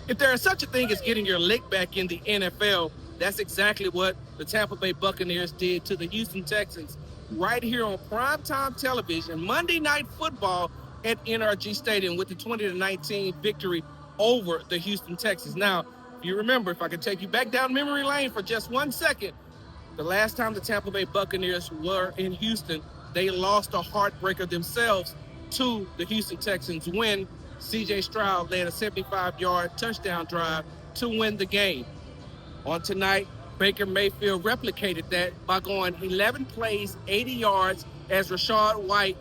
If there is such a thing as getting your lick back in the NFL, that's exactly what the Tampa Bay Buccaneers did to the Houston Texans right here on primetime television, Monday Night Football at NRG Stadium with the 20-19 victory over the Houston Texans. Now, if you remember, if I could take you back down memory lane for just 1 second, the last time the Tampa Bay Buccaneers were in Houston, they lost a heartbreaker themselves to the Houston Texans when C.J. Stroud led a 75-yard touchdown drive to win the game. On tonight, Baker Mayfield replicated that by going 11 plays, 80 yards, as Rachaad White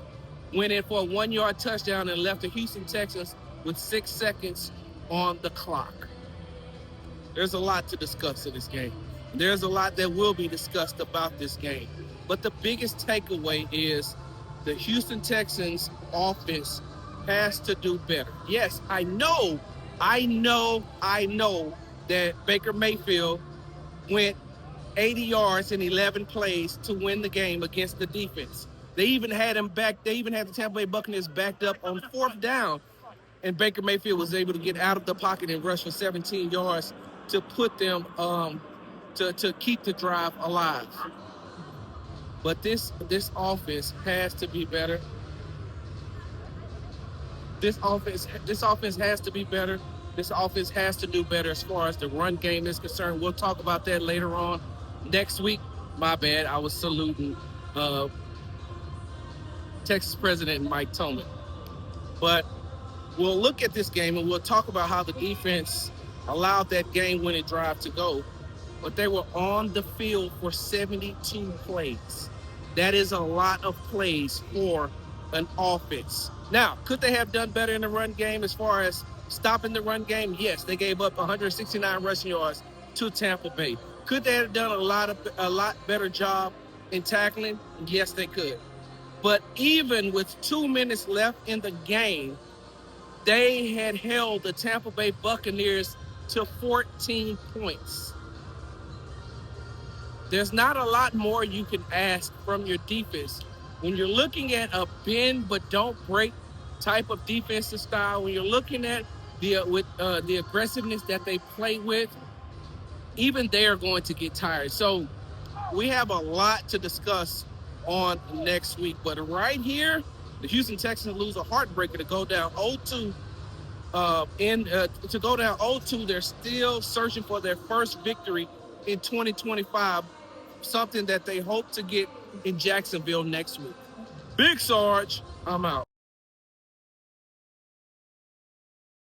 went in for a 1-yard touchdown and left the Houston Texans with 6 seconds on the clock. There's a lot to discuss in this game. There's a lot that will be discussed about this game. But the biggest takeaway is the Houston Texans offense has to do better. Yes, I know that Baker Mayfield went 80 yards in 11 plays to win the game against the defense. They even had the Tampa Bay Buccaneers backed up on 4th down, and Baker Mayfield was able to get out of the pocket and rush for 17 yards to put them to keep the drive alive. But this offense has to be better. This offense has to be better. This offense has to do better as far as the run game is concerned. We'll talk about that later on next week. My bad, I was saluting Texas President Mike Tomlin. But we'll look at this game and we'll talk about how the defense allowed that game-winning drive to go. But they were on the field for 72 plays. That is a lot of plays for an offense. Now, could they have done better in the run game as far as stopping the run game? Yes, they gave up 169 rushing yards to Tampa Bay. Could they have done a lot better job in tackling? Yes, they could. But even with 2 minutes left in the game, they had held the Tampa Bay Buccaneers to 14 points. There's not a lot more you can ask from your defense. When you're looking at a bend but don't break type of defensive style, when you're looking at the aggressiveness that they play with, even they are going to get tired. So we have a lot to discuss on next week. But right here, the Houston Texans lose a heartbreaker to go down 0-2. To go down 0-2, they're still searching for their first victory in 2025, something that they hope to get in Jacksonville next week. Big Sarge, I'm out.